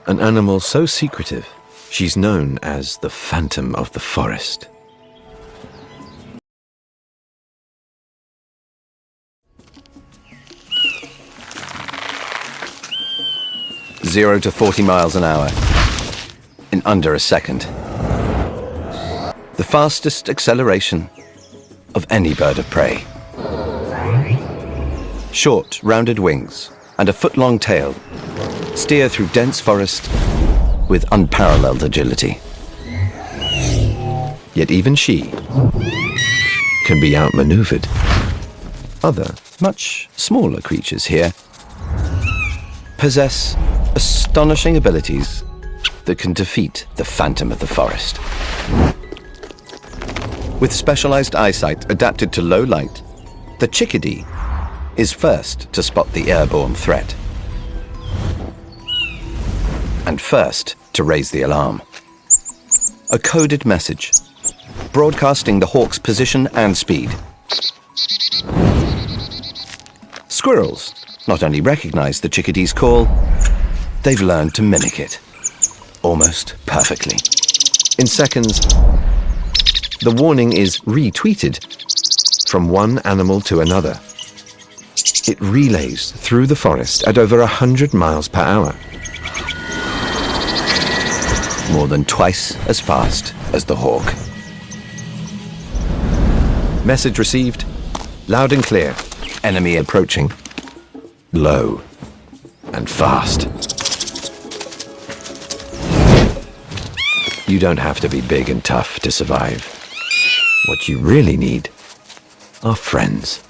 An animal so secretive, she's known as the Phantom of the Forest. Zero to 40 miles an hour in under a second. The fastest acceleration of any bird of prey. Short, rounded wings and a foot-long tail steer through dense forest with unparalleled agility. Yet even she can be outmaneuvered. Other, much smaller creatures here possess astonishing abilities that can defeat the Phantom of the Forest. With specialized eyesight adapted to low light, the chickadee is first to spot the airborne threat and first to raise the alarm. A coded message broadcasting the hawk's position and speed. Squirrels not only recognize the chickadee's call, they've learned to mimic it almost perfectly. In seconds, the warning is retweeted from one animal to another. It relays through the forest at over 100 miles per hour. More than twice as fast as the hawk. Message received, loud and clear. Enemy approaching. Low and fast. You don't have to be big and tough to survive. What you really need are friends.